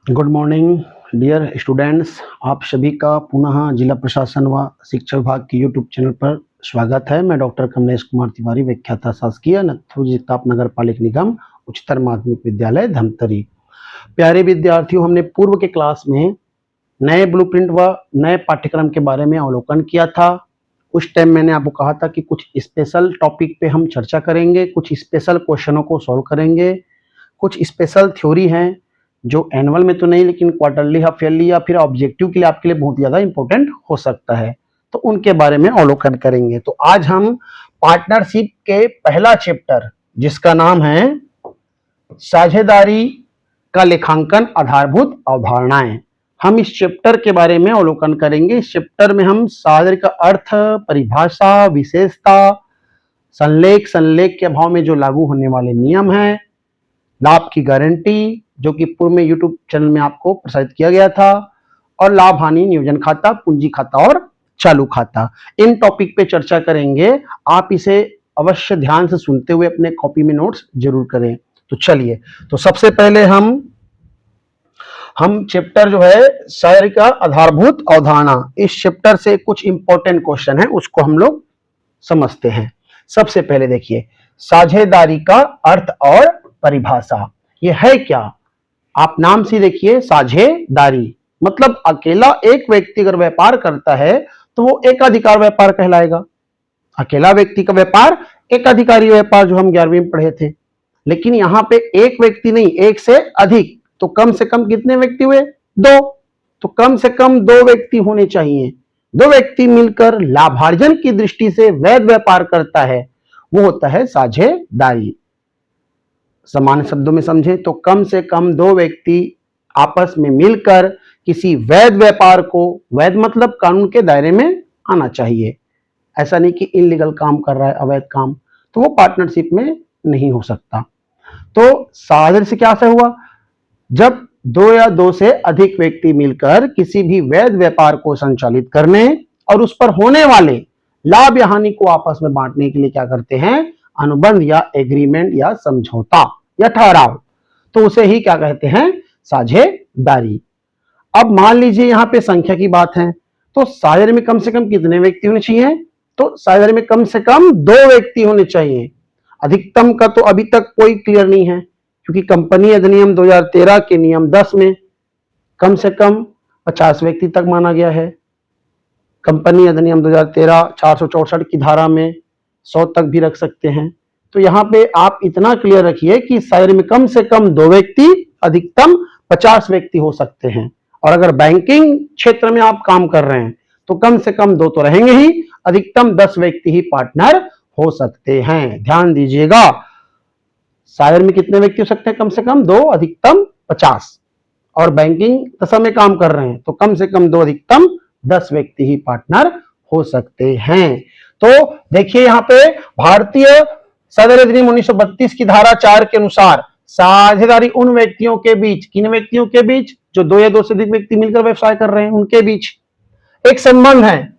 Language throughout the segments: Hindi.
Good morning dear students. आप सभी का पुनः जिला प्रशासन व शिक्षा विभाग के यूट्यूब चैनल पर स्वागत है। मैं डॉक्टर कमलेश कुमार तिवारी, व्याख्याता शासकीय नथु जिताप नगर पालिक निगम उच्चतर माध्यमिक विद्यालय धमतरी। प्यारे विद्यार्थियों, हमने पूर्व के क्लास में नए ब्लूप्रिंट व नए पाठ्यक्रम के बारे में अवलोकन किया था। उस टाइम मैंने आपको कहा था कि कुछ स्पेशल टॉपिक पे हम चर्चा करेंगे, कुछ स्पेशल क्वेश्चनों को सॉल्व करेंगे, कुछ स्पेशल थ्योरी हैं जो एनुअल में तो नहीं लेकिन क्वार्टरली, हाफ ईयरली या फिर ऑब्जेक्टिव के लिए आपके लिए बहुत ज्यादा इंपॉर्टेंट हो सकता है, तो उनके बारे में अवलोकन करेंगे। तो आज हम पार्टनरशिप के पहला चैप्टर जिसका नाम है साझेदारी का लेखांकन आधारभूत अवधारणाएं, हम इस चैप्टर के बारे में अवलोकन करेंगे। इस चैप्टर में हम साझेदारी का अर्थ, परिभाषा, विशेषता, संलेख के अभाव में जो लागू होने वाले नियम हैं, लाभ की गारंटी जो कि पूर्व में यूट्यूब चैनल में आपको प्रसारित किया गया था, और लाभ हानि नियोजन खाता, पूंजी खाता और चालू खाता, इन टॉपिक पे चर्चा करेंगे। आप इसे अवश्य ध्यान से सुनते हुए अपने कॉपी में नोट्स जरूर करें। तो चलिए, तो सबसे पहले हम चैप्टर जो है साझेदारी का आधारभूत अवधारणा, इस चैप्टर से कुछ इंपॉर्टेंट क्वेश्चन है उसको हम लोग समझते हैं। सबसे पहले देखिए, साझेदारी का अर्थ और परिभाषा, ये है क्या? आप नाम से देखिए, साझेदारी मतलब अकेला एक व्यक्ति अगर व्यापार करता है तो वो एकाधिकार व्यापार कहलाएगा। अकेला व्यक्ति का व्यापार एकाधिकारी व्यापार, जो हम 11वीं में पढ़े थे। लेकिन यहां पे एक व्यक्ति नहीं, एक से अधिक, तो कम से कम कितने व्यक्ति हुए? दो। तो कम से कम दो व्यक्ति होने चाहिए। दो व्यक्ति मिलकर लाभार्जन की दृष्टि से वैध व्यापार करता है, वो होता है साझेदारी। सामान्य शब्दों में समझे तो कम से कम दो व्यक्ति आपस में मिलकर किसी वैध व्यापार को, वैध मतलब कानून के दायरे में आना चाहिए। ऐसा नहीं कि इलीगल काम कर रहा है, अवैध काम, तो वो पार्टनरशिप में नहीं हो सकता। तो साझेदारी से क्या से हुआ? जब दो या दो से अधिक व्यक्ति मिलकर किसी भी वैध व्यापार को संचालित करने और उस पर होने वाले लाभ या हानि को आपस में बांटने के लिए क्या करते हैं? अनुबंध या एग्रीमेंट या समझौता या ठहराव, तो उसे ही क्या कहते हैं? साझेदारी। अब मान लीजिए यहां पे संख्या की बात है, तो साझेदारी में कम से कम कितने व्यक्ति होने चाहिए? तो साझेदारी में कम से कम दो व्यक्ति होने चाहिए। अधिकतम का तो अभी तक कोई क्लियर नहीं है, क्योंकि कंपनी अधिनियम 2013 के नियम 10 में कम से कम 50 व्यक्ति तक माना गया है। कंपनी अधिनियम 2013 464 की धारा में 100 तक भी रख सकते हैं। तो यहाँ पे आप इतना क्लियर रखिए कि साझेदारी में कम से कम दो व्यक्ति, अधिकतम 50 व्यक्ति हो सकते हैं। और अगर बैंकिंग क्षेत्र में आप काम कर रहे हैं तो कम से कम दो तो रहेंगे ही, अधिकतम 10 व्यक्ति ही पार्टनर हो सकते हैं। ध्यान दीजिएगा, साझेदारी में कितने व्यक्ति हो सकते हैं? कम से कम दो, अधिकतम 50। और बैंकिंग दशा में काम कर रहे हैं तो कम से कम दो, अधिकतम 10 व्यक्ति ही पार्टनर हो सकते हैं। तो देखिए यहाँ पे भारतीय साझेदारी अधिनियम 1932 की धारा 4 के अनुसार साझेदारी उन व्यक्तियों के बीच, किन व्यक्तियों के बीच? जो दो या दो से अधिक व्यक्ति मिलकर व्यवसाय कर रहे हैं, उनके बीच एक संबंध है,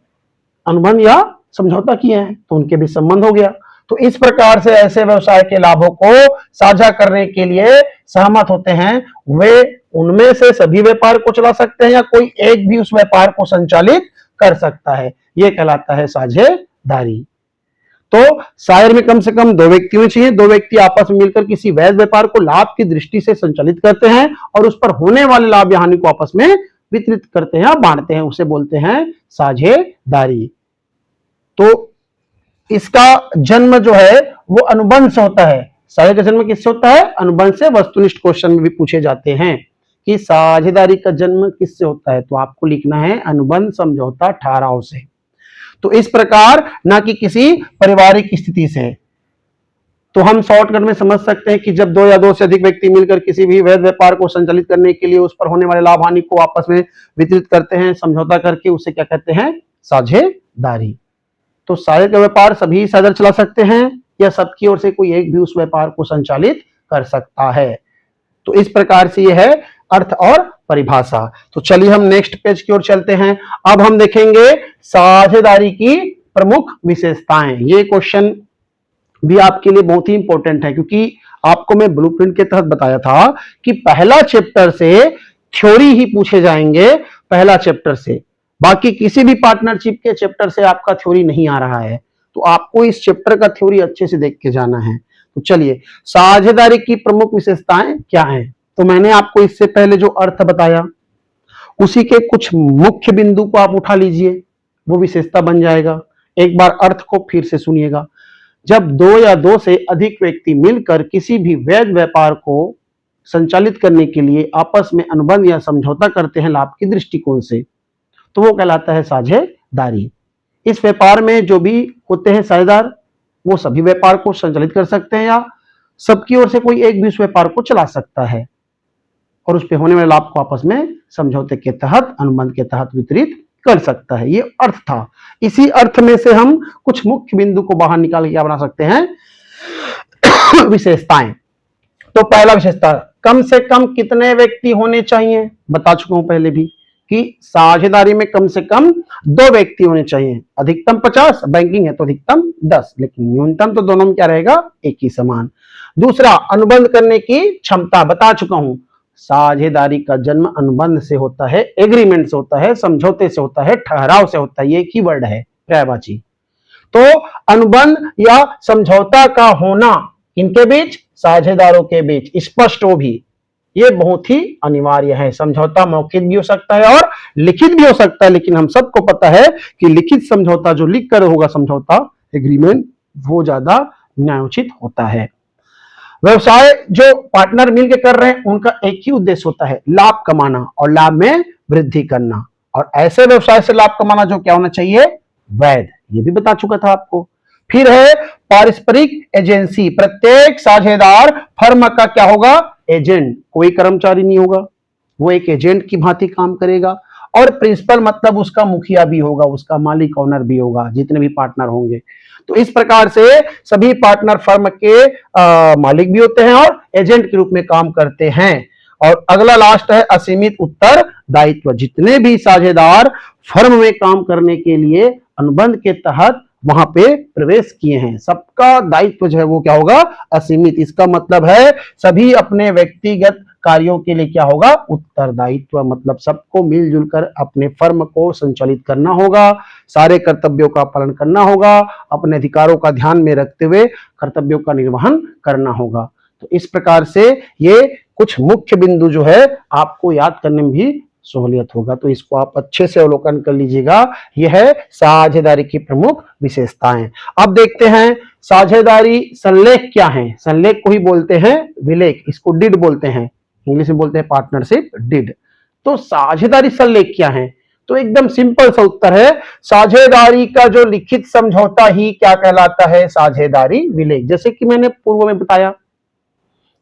अनुबंध या समझौता किए हैं, तो उनके बीच संबंध हो गया। तो इस प्रकार से ऐसे व्यवसाय के लाभों को साझा करने के लिए सहमत होते हैं, वे उनमें से सभी व्यापार को चला सकते हैं या कोई एक भी उस व्यापार को संचालित कर सकता है, यह कहलाता है साझेदारी। तो साझेदारी में कम से कम दो व्यक्ति होने चाहिए। दो व्यक्ति आपस में मिलकर किसी वैध व्यापार को लाभ की दृष्टि से संचालित करते हैं और उस पर होने वाले लाभ या हानि को आपस में वितरित करते हैं, बांटते हैं, उसे बोलते हैं साझेदारी। तो इसका जन्म जो है वो अनुबंध से होता है। साझेदारी का जन्म किससे होता है? अनुबंध से। वस्तुनिष्ठ क्वेश्चन में भी पूछे जाते हैं कि साझेदारी का जन्म किससे होता है, तो आपको लिखना है अनुबंध, समझौता, ठहराव से। तो इस प्रकार ना कि किसी पारिवारिक स्थिति से। तो हम शॉर्टकट में समझ सकते हैं कि जब दो या दो से अधिक व्यक्ति मिलकर किसी भी वैध व्यापार को संचालित करने के लिए उस पर होने वाले लाभ हानि को आपस में वितरित करते हैं, समझौता करके, उसे क्या कहते हैं? साझेदारी। तो साझेदारी का व्यापार सभी साझेदार चला सकते हैं या सबकी ओर से कोई एक भी उस व्यापार को संचालित कर सकता है। तो इस प्रकार से यह है अर्थ और परिभाषा। तो चलिए हम नेक्स्ट पेज की ओर चलते हैं। अब हम देखेंगे साझेदारी की प्रमुख विशेषताएं। ये क्वेश्चन भी आपके लिए बहुत ही इंपॉर्टेंट है, क्योंकि आपको मैं ब्लूप्रिंट के तहत बताया था कि पहला चैप्टर से थ्योरी ही पूछे जाएंगे पहला चैप्टर से, बाकी किसी भी पार्टनरशिप के चैप्टर से आपका थ्योरी नहीं आ रहा है, तो आपको इस चैप्टर का थ्योरी अच्छे से देख के जाना है। तो चलिए, साझेदारी की प्रमुख विशेषताएं क्या हैं? तो मैंने आपको इससे पहले जो अर्थ बताया उसी के कुछ मुख्य बिंदु को आप उठा लीजिए, वो विशेषता बन जाएगा। एक बार अर्थ को फिर से सुनिएगा। जब दो या दो से अधिक व्यक्ति मिलकर किसी भी वैध व्यापार को संचालित करने के लिए आपस में अनुबंध या समझौता करते हैं लाभ के दृष्टिकोण से, तो वो कहलाता है साझेदारी। इस व्यापार में जो भी होते हैं साझेदार, वो सभी व्यापार को संचालित कर सकते हैं या सबकी ओर से कोई एक भी उस व्यापार को चला सकता है और उस पे होने वाले लाभ को आपस में समझौते के तहत, अनुबंध के तहत वितरित कर सकता है। ये अर्थ था। इसी अर्थ में से हम कुछ मुख्य बिंदु को बाहर निकाल के क्या बना सकते हैं? विशेषताएं। तो पहला विशेषता, कम से कम कितने व्यक्ति होने चाहिए? बता चुका हूं पहले भी कि साझेदारी में कम से कम 2 व्यक्ति होने चाहिए। अधिकतम 50, बैंकिंग है तो अधिकतम 10, लेकिन न्यूनतम तो दोनों में क्या रहेगा? एक ही समान। दूसरा, अनुबंध करने की क्षमता। बता चुका हूं, साझेदारी का जन्म अनुबंध से होता है, एग्रीमेंट से होता है, समझौते से होता है, ठहराव से होता है। ये एक ही वर्ड है, पर्यायवाची। तो अनुबंध या समझौता का होना इनके बीच, साझेदारों के बीच, स्पष्ट हो भी, ये बहुत ही अनिवार्य है। समझौता मौखिक भी हो सकता है और लिखित भी हो सकता है, लेकिन हम सबको पता है कि लिखित समझौता, जो लिख कर होगा समझौता, एग्रीमेंट, वो ज्यादा न्यायोचित होता है। व्यवसाय जो पार्टनर मिलकर कर रहे हैं उनका एक ही उद्देश्य होता है, लाभ कमाना और लाभ में वृद्धि करना। और ऐसे व्यवसाय से लाभ कमाना जो क्या होना चाहिए? वैध। ये भी बता चुका था आपको। फिर है पारस्परिक एजेंसी। प्रत्येक साझेदार फर्म का क्या होगा? एजेंट। कोई कर्मचारी नहीं होगा, वो एक एजेंट की भांति काम करेगा। और प्रिंसिपल मतलब उसका मुखिया भी होगा, उसका मालिक, ओनर भी होगा, जितने भी पार्टनर होंगे। तो इस प्रकार से सभी पार्टनर फर्म के मालिक भी होते हैं और एजेंट के रूप में काम करते हैं। और अगला लास्ट है असीमित उत्तरदायित्व। जितने भी साझेदार फर्म में काम करने के लिए अनुबंध के तहत वहां पे प्रवेश किए हैं, सबका दायित्व जो है वो क्या होगा? असीमित। इसका मतलब है सभी अपने व्यक्तिगत कार्यों के लिए क्या होगा? उत्तरदायित्व। मतलब सबको मिलजुल कर अपने फर्म को संचालित करना होगा, सारे कर्तव्यों का पालन करना होगा, अपने अधिकारों का ध्यान में रखते हुए कर्तव्यों का निर्वहन करना होगा। तो इस प्रकार से ये कुछ मुख्य बिंदु जो है आपको याद करने में भी सहूलियत होगा। तो इसको आप अच्छे से अवलोकन कर लीजिएगा। यह है साझेदारी की प्रमुख विशेषताएं। अब देखते हैं साझेदारी संलेख क्या है। संलेख को ही बोलते हैं विलेख, इसको डिड बोलते हैं, इंग्लिश में बोलते हैं पार्टनरशिप डिड। तो साझेदारी संलेख क्या है? तो एकदम सिंपल सा उत्तर है, साझेदारी का जो लिखित समझौता ही क्या कहलाता है? साझेदारी विलेख। जैसे कि मैंने पूर्व में बताया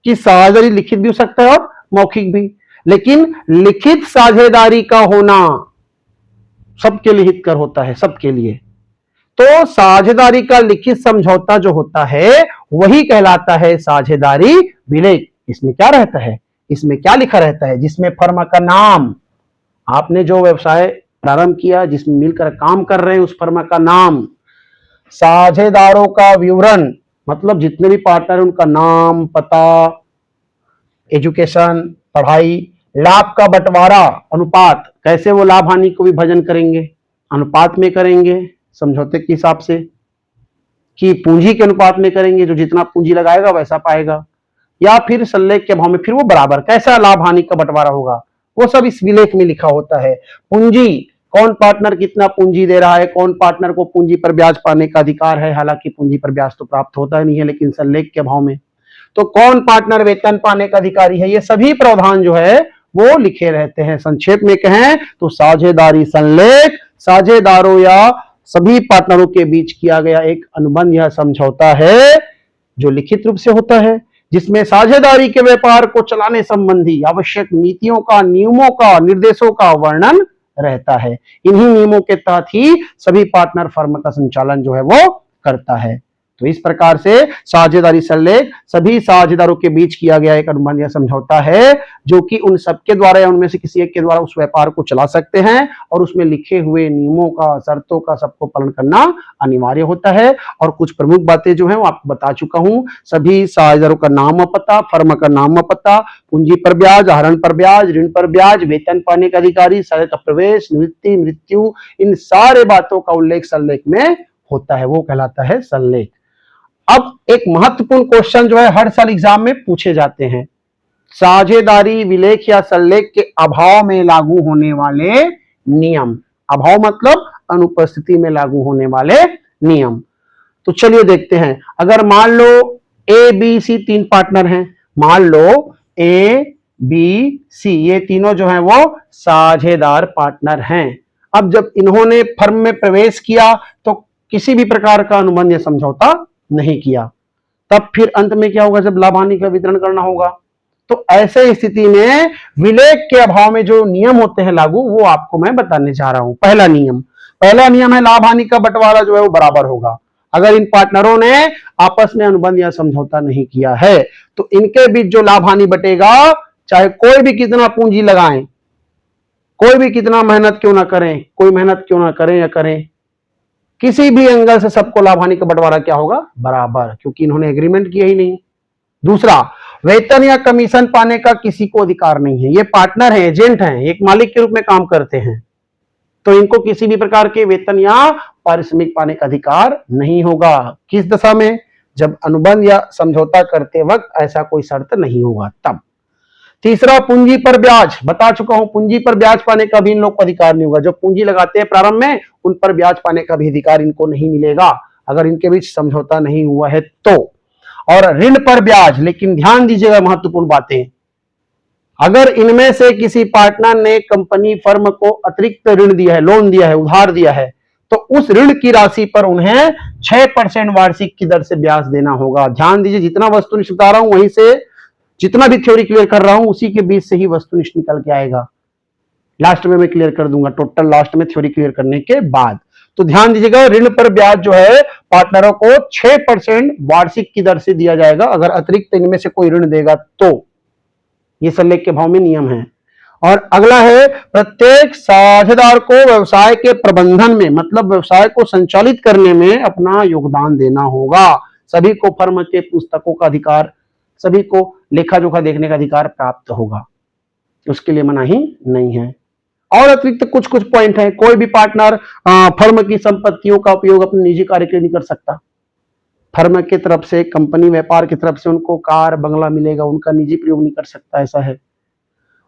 कि साझेदारी लिखित भी हो सकता है और मौखिक भी, लेकिन लिखित साझेदारी का होना सबके लिए हितकर होता है, सबके लिए। तो साझेदारी का लिखित समझौता जो होता है वही कहलाता है साझेदारी विलेख। इसमें क्या रहता है? इसमें क्या लिखा रहता है? जिसमें फर्म का नाम, आपने जो व्यवसाय प्रारंभ किया, जिसमें मिलकर काम कर रहे हैं, उस फर्म का नाम, साझेदारों का विवरण, मतलब जितने भी पार्टनर हैं उनका नाम, पता, एजुकेशन, पढ़ाई, लाभ का बंटवारा, अनुपात, कैसे वो लाभ हानि को विभाजन करेंगे, अनुपात में करेंगे समझौते के हिसाब से, कि पूंजी के अनुपात में करेंगे, जो जितना पूंजी लगाएगा वैसा पाएगा, या फिर संलेख के भाव में फिर वो बराबर, कैसा लाभ हानि का बंटवारा होगा, वो सब इस विलेख में लिखा होता है। पूंजी, कौन पार्टनर कितना पूंजी दे रहा है, कौन पार्टनर को पूंजी पर ब्याज पाने का अधिकार है, हालांकि पूंजी पर ब्याज तो प्राप्त होता ही नहीं है, लेकिन संलेख के भाव में, तो कौन पार्टनर वेतन पाने का अधिकारी है, ये सभी प्रावधान जो है वो लिखे रहते हैं। संक्षेप में कहें तो साझेदारी संलेख साझेदारों या सभी पार्टनरों के बीच किया गया एक अनुबंध या समझौता है जो लिखित रूप से होता है, जिसमें साझेदारी के व्यापार को चलाने संबंधी आवश्यक नीतियों का, नियमों का, निर्देशों का वर्णन रहता है। इन्हीं नियमों के तहत ही सभी पार्टनर फर्म का संचालन जो है वो करता है। तो इस प्रकार से साझेदारी संलेख सभी साझेदारों के बीच किया गया एक अनुबंध या समझौता है जो कि उन सबके द्वारा या उनमें से किसी एक के द्वारा उस व्यापार को चला सकते हैं और उसमें लिखे हुए नियमों का, शर्तों का सबको पालन करना अनिवार्य होता है। और कुछ प्रमुख बातें जो है वो आपको बता चुका हूं। सभी साझेदारों का नाम और पता, फर्म का नाम और पता, पूंजी पर ब्याज, आहरण पर ब्याज, ऋण पर ब्याज, वेतन पाने का अधिकारी, साझेदार का प्रवेश, निवृत्ति, मृत्यु, इन सारे बातों का उल्लेख संलेख में होता है, वो कहलाता है संलेख। अब एक महत्वपूर्ण क्वेश्चन जो है हर साल एग्जाम में पूछे जाते हैं, साझेदारी विलेख या संलेख के अभाव में लागू होने वाले नियम। अभाव मतलब अनुपस्थिति में लागू होने वाले नियम। तो चलिए देखते हैं। अगर मान लो ए बी सी तीन पार्टनर हैं, मान लो ए बी सी ये तीनों जो हैं वो साझेदार पार्टनर हैं। अब जब इन्होंने फर्म में प्रवेश किया तो किसी भी प्रकार का अनुबंध या समझौता नहीं किया, तब फिर अंत में क्या होगा, जब लाभ हानि का वितरण करना होगा। तो ऐसे स्थिति में विलेख के अभाव में जो नियम होते हैं लागू, वो आपको मैं बताने जा रहा हूं। पहला नियम है लाभ हानि का बंटवारा जो है वो बराबर होगा। अगर इन पार्टनरों ने आपस में अनुबंध या समझौता नहीं किया है तो इनके बीच जो लाभ हानि बटेगा, चाहे कोई भी कितना पूंजी लगाएं, कोई भी कितना मेहनत क्यों ना करें, कोई मेहनत क्यों ना करें या करें, किसी भी एंगल से सबको लाभ हानि का बंटवारा क्या होगा, बराबर, क्योंकि इन्होंने एग्रीमेंट किया ही नहीं। दूसरा, वेतन या कमीशन पाने का किसी को अधिकार नहीं है। ये पार्टनर है, एजेंट हैं, एक मालिक के रूप में काम करते हैं, तो इनको किसी भी प्रकार के वेतन या पारिश्रमिक पाने का अधिकार नहीं होगा। किस दशा में, जब अनुबंध या समझौता करते वक्त ऐसा कोई शर्त नहीं होगा तब। तीसरा, पूंजी पर ब्याज, बता चुका हूं, पूंजी पर ब्याज पाने का भी इन लोग को अधिकार नहीं होगा। जो पूंजी लगाते हैं प्रारंभ में, उन पर ब्याज पाने का भी अधिकार इनको नहीं मिलेगा अगर इनके बीच समझौता नहीं हुआ है तो। और ऋण पर ब्याज, लेकिन ध्यान दीजिएगा महत्वपूर्ण बातें, अगर इनमें से किसी पार्टनर ने कंपनी फर्म को अतिरिक्त ऋण दिया है, लोन दिया है, उधार दिया है, तो उस ऋण की राशि पर उन्हें 6% वार्षिक की दर से ब्याज देना होगा। ध्यान दीजिए, जितना वस्तुनिष्ठ बता रहा हूं वहीं से, जितना भी थ्योरी क्लियर कर रहा हूं उसी के बीच से ही वस्तुनिष्ठ निकल के आएगा। लास्ट में मैं क्लियर कर दूंगा, टोटल लास्ट में थ्योरी क्लियर करने के बाद। तो ध्यान दीजिएगा, ऋण पर ब्याज जो है पार्टनरों को 6% वार्षिक की दर से दिया जाएगा अगर अतिरिक्त इनमें से कोई ऋण देगा तो। ये संलेख के भाव में नियम है। और अगला है, प्रत्येक साझेदार को व्यवसाय के प्रबंधन में, मतलब व्यवसाय को संचालित करने में अपना योगदान देना होगा। सभी को फर्म के पुस्तकों का अधिकार, सभी को लेखा जोखा देखने का अधिकार प्राप्त होगा, उसके लिए मनाही नहीं है। और अतिरिक्त कुछ कुछ पॉइंट है, कोई भी पार्टनर फर्म की संपत्तियों का उपयोग अपने निजी कार्य के लिए नहीं कर सकता। फर्म की तरफ से, कंपनी व्यापार की तरफ से उनको कार बंगला मिलेगा, उनका निजी प्रयोग नहीं कर सकता, ऐसा है।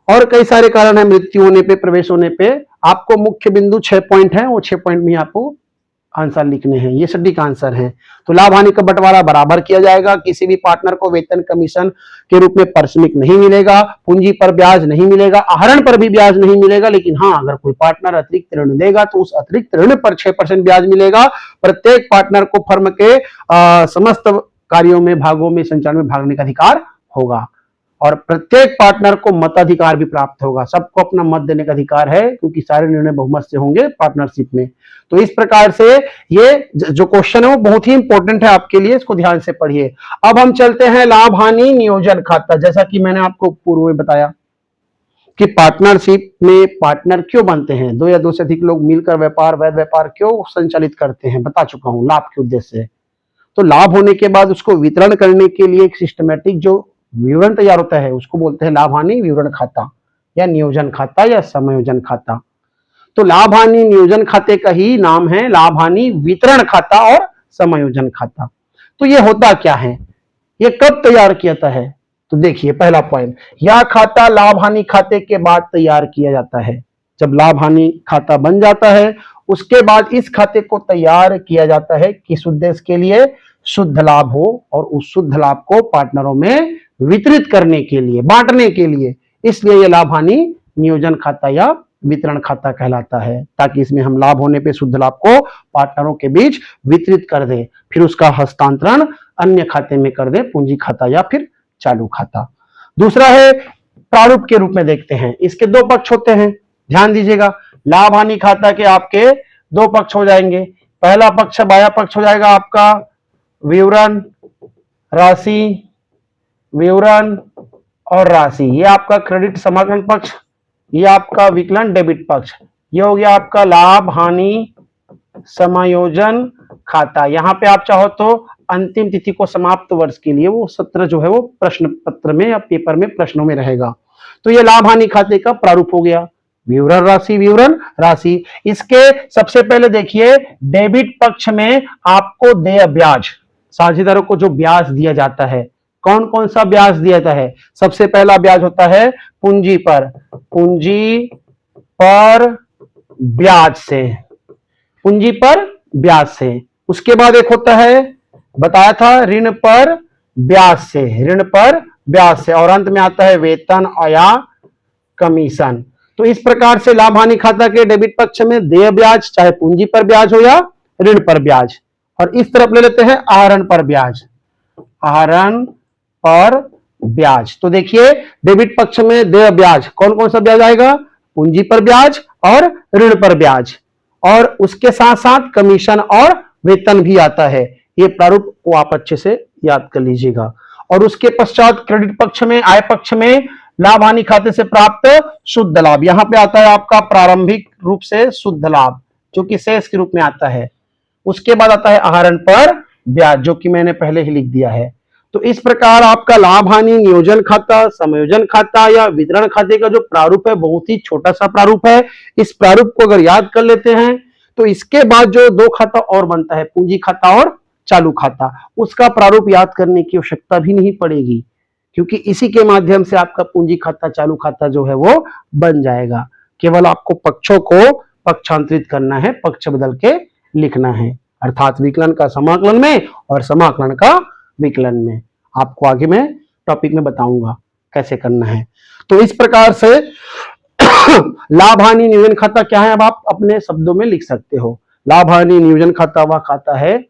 और कई सारे कारण है, मृत्यु होने पे, प्रवेश होने पे। आपको मुख्य बिंदु 6 पॉइंट है, वो 6 पॉइंट में आपको आंसर लिखने हैं, ये सटीक आंसर है। तो लाभ हानि का बंटवारा बराबर किया जाएगा, किसी भी पार्टनर को वेतन कमीशन के रूप में पारिश्रमिक नहीं मिलेगा, पूंजी पर ब्याज नहीं मिलेगा, आहरण पर भी ब्याज नहीं मिलेगा। लेकिन हाँ, अगर कोई पार्टनर अतिरिक्त ऋण देगा तो उस अतिरिक्त ऋण पर 6% ब्याज मिलेगा। प्रत्येक पार्टनर को फर्म के समस्त कार्यों में, भागों में, संचालन में भाग लेने का अधिकार होगा। और प्रत्येक पार्टनर को मताधिकार भी प्राप्त होगा, सबको अपना मत देने का अधिकार है, क्योंकि सारे निर्णय बहुमत से होंगे पार्टनरशिप में। तो इस प्रकार से ये जो क्वेश्चन है वो बहुत ही इंपॉर्टेंट है आपके लिए, इसको ध्यान से पढ़िए। अब हम चलते हैं लाभ हानि नियोजन खाता। जैसा कि मैंने आपको पूर्व में बताया कि पार्टनरशिप में पार्टनर क्यों बनते हैं, दो या दो से अधिक लोग मिलकर व्यापार, वैध व्यापार क्यों संचालित करते हैं, बता चुका हूं, लाभ के उद्देश्य से। तो लाभ होने के बाद उसको वितरण करने के लिए एक सिस्टमेटिक जो विवरण तैयार होता है उसको बोलते हैं लाभ हानि विवरण खाता या नियोजन खाता या समायोजन खाता। तो लाभ हानि नियोजन खाते का ही नाम है लाभ हानि वितरण खाता और समायोजन खाता। तो ये होता क्या है, ये कब तैयार किया जाता है, तो देखिए पहला पॉइंट, यह खाता लाभ हानि खाते के बाद तैयार किया जाता है। जब लाभ हानि खाता बन जाता है उसके बाद इस खाते को तैयार किया जाता है किस उद्देश्य के लिए, शुद्ध लाभ हो और उस शुद्ध लाभ को पार्टनरों में वितरित करने के लिए, बांटने के लिए। इसलिए यह लाभ हानि नियोजन खाता या वितरण खाता कहलाता है, ताकि इसमें हम लाभ होने पे शुद्ध लाभ को पार्टनरों के बीच वितरित कर दें, फिर उसका हस्तांतरण अन्य खाते में कर दें, पूंजी खाता या फिर चालू खाता। दूसरा है प्रारूप के रूप में देखते हैं, इसके दो पक्ष होते हैं, ध्यान दीजिएगा। लाभ हानि खाता के आपके दो पक्ष हो जाएंगे। पहला पक्ष बाया पक्ष हो जाएगा आपका विवरण, राशि, विवरण और राशि। ये आपका क्रेडिट समाकलन पक्ष, ये आपका विकलन डेबिट पक्ष। ये हो गया आपका लाभ हानि समायोजन खाता। यहां पे आप चाहो तो अंतिम तिथि को समाप्त वर्ष के लिए वो सत्र जो है वो प्रश्न पत्र में या पेपर में प्रश्नों में रहेगा। तो ये लाभ हानि खाते का प्रारूप हो गया, विवरण राशि, विवरण राशि। इसके सबसे पहले देखिए डेबिट पक्ष में आपको देय ब्याज, साझेदारों को जो ब्याज दिया जाता है, कौन कौन सा ब्याज दिया जाता है? सबसे पहला ब्याज होता है पूंजी पर, पूंजी पर ब्याज से, पूंजी पर ब्याज से। उसके बाद एक होता है, बताया था, ऋण पर ब्याज से, ऋण पर ब्याज से। और अंत में आता है वेतन या कमीशन। तो इस प्रकार से लाभ हानि खाता के डेबिट पक्ष में देय ब्याज, चाहे पूंजी पर ब्याज हो या ऋण पर ब्याज। और इस तरफ ले लेते हैं आहरण पर ब्याज, आहरण पर ब्याज। तो देखिए डेबिट पक्ष में देय ब्याज, कौन कौन सा ब्याज आएगा? पूंजी पर ब्याज और ऋण पर ब्याज, और उसके साथ साथ कमीशन और वेतन भी आता है। ये प्रारूप को आप अच्छे से याद कर लीजिएगा। और उसके पश्चात क्रेडिट पक्ष में, आय पक्ष में लाभ हानि खाते से प्राप्त शुद्ध लाभ। यहां पे आता है आपका प्रारंभिक रूप से शुद्ध लाभ, जो कि शेष के रूप में आता है। उसके बाद आता है आहरण पर ब्याज, जो कि मैंने पहले ही लिख दिया है। तो इस प्रकार आपका लाभ हानि नियोजन खाता, समायोजन खाता या वितरण खाते का जो प्रारूप है बहुत ही छोटा सा प्रारूप है। इस प्रारूप को अगर याद कर लेते हैं तो इसके बाद जो दो खाता और बनता है, पूंजी खाता और चालू खाता, उसका प्रारूप याद करने की आवश्यकता भी नहीं पड़ेगी, क्योंकि इसी के माध्यम से आपका पूंजी खाता, चालू खाता जो है वो बन जाएगा। केवल आपको पक्षों को पक्षांतरित करना है, पक्ष बदल के लिखना है, अर्थात विकलन का समाकलन में और समाकलन का विकलन में। आपको आगे मैं टॉपिक में बताऊंगा कैसे करना है। तो इस प्रकार से लाभ हानि नियोजन खाता क्या है, अब आप अपने शब्दों में लिख सकते हो। लाभ हानि नियोजन खाता वह खाता है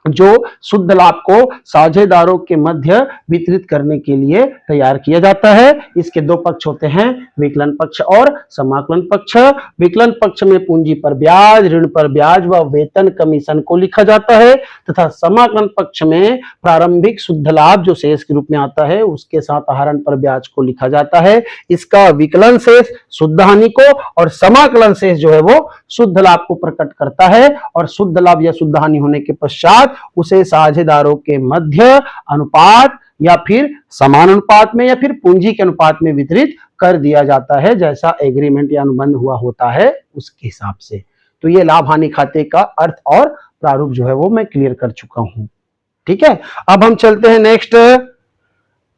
जो शुद्ध लाभ को साझेदारों के मध्य वितरित करने के लिए तैयार किया जाता है। इसके दो पक्ष होते हैं, विकलन पक्ष और समाकलन पक्ष। विकलन पक्ष में पूंजी पर ब्याज, ऋण पर ब्याज व वेतन कमीशन को लिखा जाता है, तथा समाकलन पक्ष में प्रारंभिक शुद्ध लाभ जो शेष के रूप में आता है उसके साथ आहरण पर ब्याज को लिखा जाता है। इसका विकलन शेष शुद्ध हानि को और समाकलन शेष जो है वो शुद्ध लाभ को प्रकट करता है, और शुद्ध लाभ या शुद्ध हानि होने के पश्चात उसे साझेदारों के मध्य अनुपात या फिर समान अनुपात में या फिर पूंजी के अनुपात में वितरित कर दिया जाता है, जैसा एग्रीमेंट या अनुबंध हुआ होता है उसके हिसाब से। तो ये लाभ हानि खाते का अर्थ और प्रारूप जो है वो मैं क्लियर कर चुका हूं। ठीक है, अब हम चलते हैं नेक्स्ट,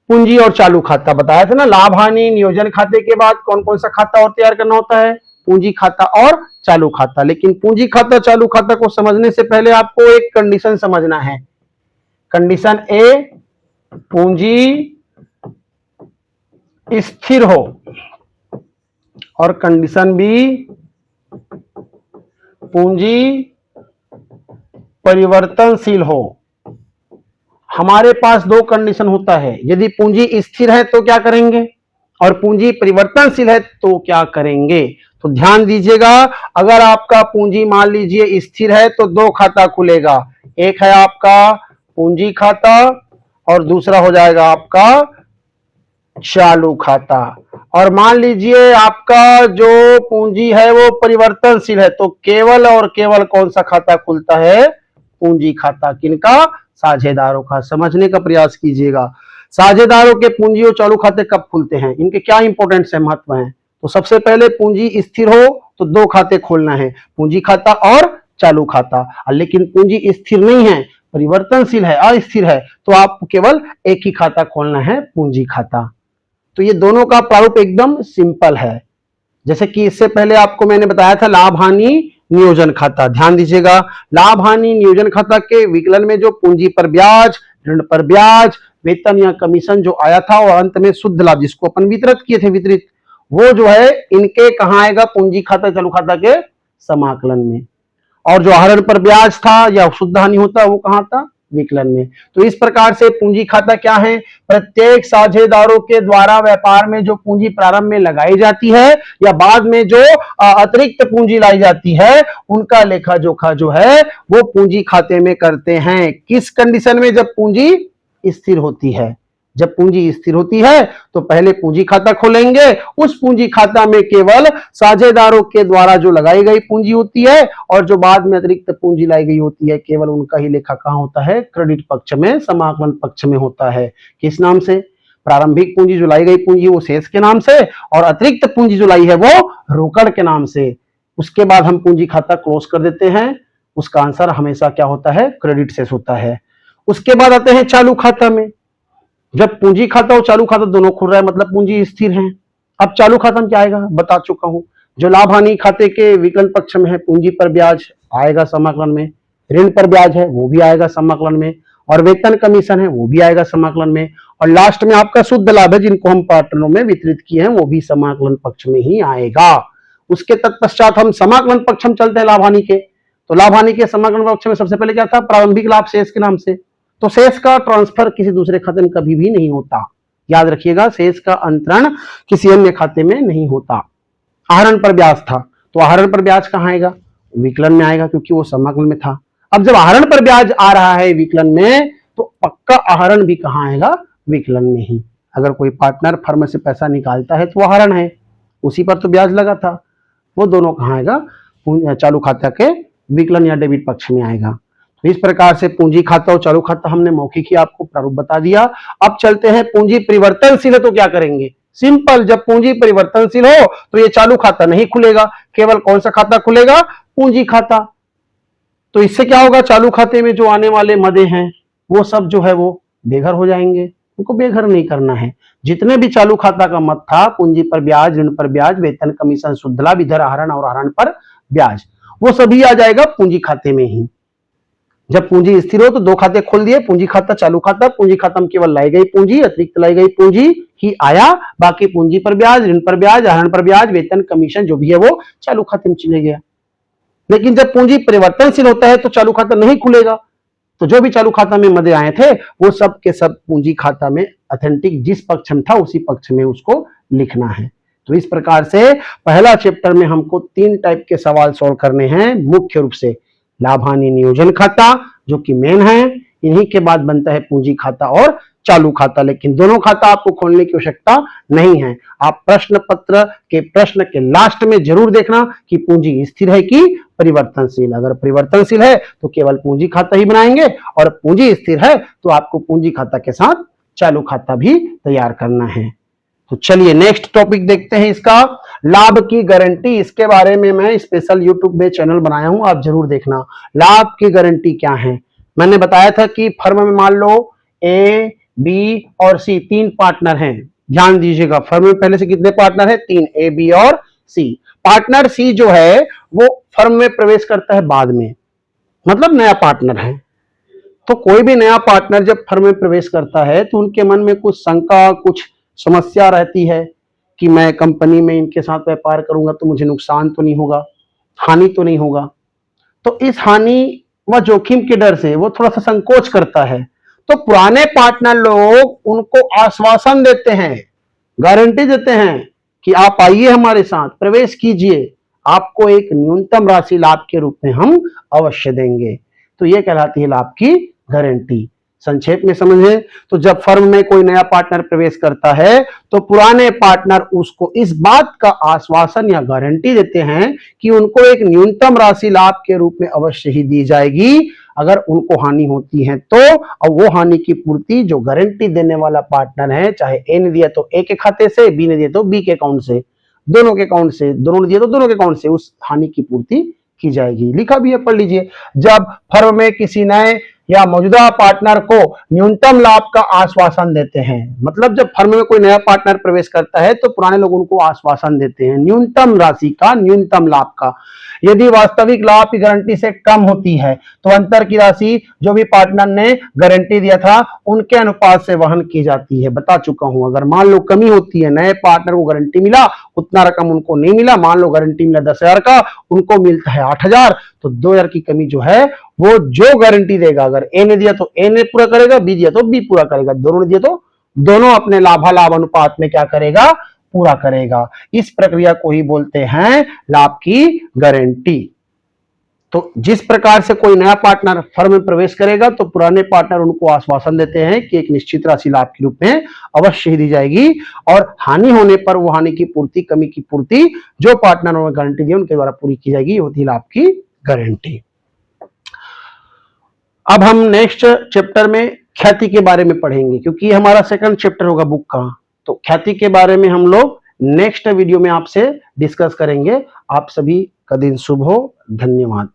पूंजी और चालू खाता। बताया था ना, लाभ हानि नियोजन खाते के बाद कौन कौन सा खाता और तैयार करना होता है? पूंजी खाता और चालू खाता। लेकिन पूंजी खाता, चालू खाता को समझने से पहले आपको एक कंडीशन समझना है। कंडीशन ए, पूंजी स्थिर हो, और कंडीशन बी, पूंजी परिवर्तनशील हो। हमारे पास दो कंडीशन होता है, यदि पूंजी स्थिर है तो क्या करेंगे और पूंजी परिवर्तनशील है तो क्या करेंगे। तो ध्यान दीजिएगा, अगर आपका पूंजी मान लीजिए स्थिर है तो दो खाता खुलेगा, एक है आपका पूंजी खाता और दूसरा हो जाएगा आपका चालू खाता। और मान लीजिए आपका जो पूंजी है वो परिवर्तनशील है तो केवल और केवल कौन सा खाता खुलता है? पूंजी खाता। किनका? साझेदारों का। समझने का प्रयास कीजिएगा, साझेदारों के पूंजी और चालू खाते कब खुलते हैं, इनके क्या इंपॉर्टेंस है, महत्व है। तो सबसे पहले पूंजी स्थिर हो तो दो खाते खोलना है, पूंजी खाता और चालू खाता। लेकिन पूंजी स्थिर नहीं है, परिवर्तनशील है, अस्थिर है, तो आपको केवल एक ही खाता खोलना है, पूंजी खाता। तो ये दोनों का प्रारूप एकदम सिंपल है। जैसे कि इससे पहले आपको मैंने बताया था लाभ हानि नियोजन खाता। ध्यान दीजिएगा, लाभ हानि नियोजन खाता के विकलन में जो पूंजी पर ब्याज, ऋण पर ब्याज, वेतन या कमीशन जो आया था और अंत में शुद्ध लाभ जिसको अपन वितरित किए थे, वितरित, वो जो है इनके कहां आएगा? पूंजी खाता, चालू खाता के समाकलन में। और जो आहरण पर ब्याज था या शुद्ध हानि होता वो कहां था? विकलन में। तो इस प्रकार से पूंजी खाता क्या है? प्रत्येक साझेदारों के द्वारा व्यापार में जो पूंजी प्रारंभ में लगाई जाती है या बाद में जो अतिरिक्त पूंजी लाई जाती है उनका लेखा जोखा जो है वो पूंजी खाते में करते हैं। किस कंडीशन में? जब पूंजी स्थिर होती है। जब पूंजी स्थिर होती है तो पहले पूंजी खाता खोलेंगे, उस पूंजी खाता में केवल साझेदारों के द्वारा जो लगाई गई पूंजी होती है और जो बाद में अतिरिक्त पूंजी लाई गई होती है केवल उनका ही लेखा कहां होता है? क्रेडिट पक्ष में, समाकलन पक्ष में होता है। किस नाम से? प्रारंभिक पूंजी जो लाई गई पूंजी वो शेष के नाम से और अतिरिक्त पूंजी जो लाई है वो रोकड़ के नाम से। उसके बाद हम पूंजी खाता क्लोज कर देते हैं। उसका आंसर हमेशा क्या होता है? क्रेडिट शेष होता है। उसके बाद आते हैं चालू खाता में। जब पूंजी खाता और चालू खाता दोनों खुल रहा है मतलब पूंजी स्थिर है। अब चालू खाता में क्या आएगा? बता चुका हूं। जो लाभ हानि खाते के विकलन पक्ष में है पूंजी पर ब्याज आएगा समाकलन में, ऋण पर ब्याज है वो भी आएगा समाकलन में, और वेतन कमीशन है वो भी आएगा समाकलन में, और लास्ट में आपका शुद्ध लाभ है जिनको हम पार्टनरों में वितरित किए हैं वो भी समाकलन पक्ष में ही आएगा। उसके तत्पश्चात हम समाकलन पक्ष में चलते हैं लाभ हानि के। तो लाभ हानि के समाकलन पक्ष में सबसे पहले क्या था? प्रारंभिक लाभ शेष के नाम से। तो शेष का ट्रांसफर किसी दूसरे खाते में कभी भी नहीं होता, याद रखिएगा, शेष का अंतरण किसी अन्य खाते में नहीं होता। आहरण पर ब्याज था तो आहरण पर ब्याज कहां आएगा? विकलन में आएगा क्योंकि वो समाकलन में था। अब जब आहरण पर ब्याज आ रहा है विकलन में तो पक्का आहरण भी कहां आएगा? विकलन में ही। अगर कोई पार्टनर फर्म से पैसा निकालता है तो वो आहरण है, उसी पर तो ब्याज लगा था। वो दोनों कहां आएगा? चालू खाता के विकलन या डेबिट पक्ष में आएगा। तो इस प्रकार से पूंजी खाता और चालू खाता हमने मौखिक ही आपको प्रारूप बता दिया। अब चलते हैं पूंजी परिवर्तनशील है तो क्या करेंगे? सिंपल, जब पूंजी परिवर्तनशील हो तो ये चालू खाता नहीं खुलेगा, केवल कौन सा खाता खुलेगा? पूंजी खाता। तो इससे क्या होगा? चालू खाते में जो आने वाले मदे हैं वो सब जो है वो बेघर हो जाएंगे। उनको बेघर नहीं करना है। जितने भी चालू खाता का मद था, पूंजी पर ब्याज, ऋण पर ब्याज, वेतन कमीशन, शुद्ध लाभ, इधर आहरण और आहरण पर ब्याज, वो सभी आ जाएगा पूंजी खाते में ही। जब पूंजी स्थिर हो तो दो खाते खोल दिए, पूंजी खाता, चालू खाता। पूंजी खाता में केवल लाई गई पूंजी, अतिरिक्त लाई गई पूंजी ही आया, बाकी पूंजी पर ब्याज, ऋण पर ब्याज, आहरण पर ब्याज, वेतन कमीशन जो भी है वो चालू खाते में चले गया। लेकिन जब पूंजी परिवर्तनशील होता है तो चालू खाता नहीं खुलेगा। तो जो भी चालू खाता में मदे आए थे वो सब के सब पूंजी खाता में ऑथेंटिक जिस पक्ष में था उसी पक्ष में उसको लिखना है। तो इस प्रकार से पहला चैप्टर में हमको 3 टाइप के सवाल सॉल्व करने हैं मुख्य रूप से। लाभ हानि नियोजन खाता जो कि मेन है, इन्हीं के बाद बनता है पूंजी खाता और चालू खाता। लेकिन दोनों खाता आपको खोलने की आवश्यकता नहीं है। आप प्रश्न पत्र के प्रश्न के लास्ट में जरूर देखना कि पूंजी स्थिर है कि परिवर्तनशील। अगर परिवर्तनशील है तो केवल पूंजी खाता ही बनाएंगे, और पूंजी स्थिर है तो आपको पूंजी खाता के साथ चालू खाता भी तैयार करना है। तो चलिए नेक्स्ट टॉपिक देखते हैं इसका, लाभ की गारंटी। इसके बारे में मैं स्पेशल यूट्यूब में चैनल बनाया हूं, आप जरूर देखना। लाभ की गारंटी क्या है? मैंने बताया था कि फर्म में मान लो ए, बी और सी 3 पार्टनर हैं। ध्यान दीजिएगा, फर्म में पहले से कितने पार्टनर हैं? 3, ए, बी और सी। पार्टनर सी जो है वो फर्म में प्रवेश करता है बाद में, मतलब नया पार्टनर है। तो कोई भी नया पार्टनर जब फर्म में प्रवेश करता है तो उनके मन में कुछ शंका, कुछ समस्या रहती है कि मैं कंपनी में इनके साथ व्यापार करूंगा तो मुझे नुकसान तो नहीं होगा, हानि तो नहीं होगा। तो इस हानि व जोखिम के डर से वो थोड़ा सा संकोच करता है। तो पुराने पार्टनर लोग उनको आश्वासन देते हैं, गारंटी देते हैं कि आप आइए हमारे साथ, प्रवेश कीजिए, आपको एक न्यूनतम राशि लाभ के रूप में हम अवश्य देंगे। तो ये कहलाती है लाभ की गारंटी। संक्षेप में समझें तो जब फर्म में कोई नया पार्टनर प्रवेश करता है तो पुराने पार्टनर उसको इस बात का आश्वासन या गारंटी देते हैं कि उनको एक न्यूनतम राशि लाभ के रूप में अवश्य ही दी जाएगी अगर उनको हानि होती है तो। और वो हानि की पूर्ति जो गारंटी देने वाला पार्टनर है, चाहे ए ने दिया तो ए के खाते से, बी ने दिया तो बी के अकाउंट से, दोनों के अकाउंट से, दोनों ने दिया तो दोनों के अकाउंट से उस हानि की पूर्ति की जाएगी। लिखा भी है, पढ़ लीजिए। जब फर्म में किसी नए या मौजूदा पार्टनर को न्यूनतम लाभ का आश्वासन देते हैं, मतलब जब फर्म में कोई नया पार्टनर प्रवेश करता है तो पुराने लोग उनको आश्वासन देते हैं न्यूनतम राशि का, न्यूनतम लाभ का। यदि वास्तविक लाभ की गारंटी से कम होती है तो अंतर की राशि जो भी पार्टनर ने गारंटी दिया था उनके अनुपात से वहन की जाती है। बता चुका हूं, अगर मान लो कमी होती है, नए पार्टनर को गारंटी मिला उतना रकम उनको नहीं मिला, मान लो गारंटी मिला 10,000 का, उनको मिलता है 8,000, तो 2,000 की कमी जो है वो जो गारंटी देगा, अगर ए ने दिया तो ए ने पूरा करेगा, बी दिया तो बी पूरा करेगा, दोनों ने दिया तो दोनों अपने लाभालाभ अनुपात में क्या करेगा, पूरा करेगा। इस प्रक्रिया को ही बोलते हैं लाभ की गारंटी। तो जिस प्रकार से कोई नया पार्टनर फर्म में प्रवेश करेगा तो पुराने पार्टनर उनको आश्वासन देते हैं कि एक निश्चित राशि लाभ के रूप में अवश्य ही दी जाएगी, और हानि होने पर वो हानि की पूर्ति, कमी की पूर्ति जो पार्टनरों ने गारंटी दी उनके द्वारा पूरी की जाएगी, ये होती है लाभ की गारंटी। अब हम नेक्स्ट चैप्टर में ख्याति के बारे में पढ़ेंगे, क्योंकि ये हमारा सेकंड चैप्टर होगा बुक का। तो ख्याति के बारे में हम लोग नेक्स्ट वीडियो में आपसे डिस्कस करेंगे। आप सभी का दिन शुभ हो। धन्यवाद।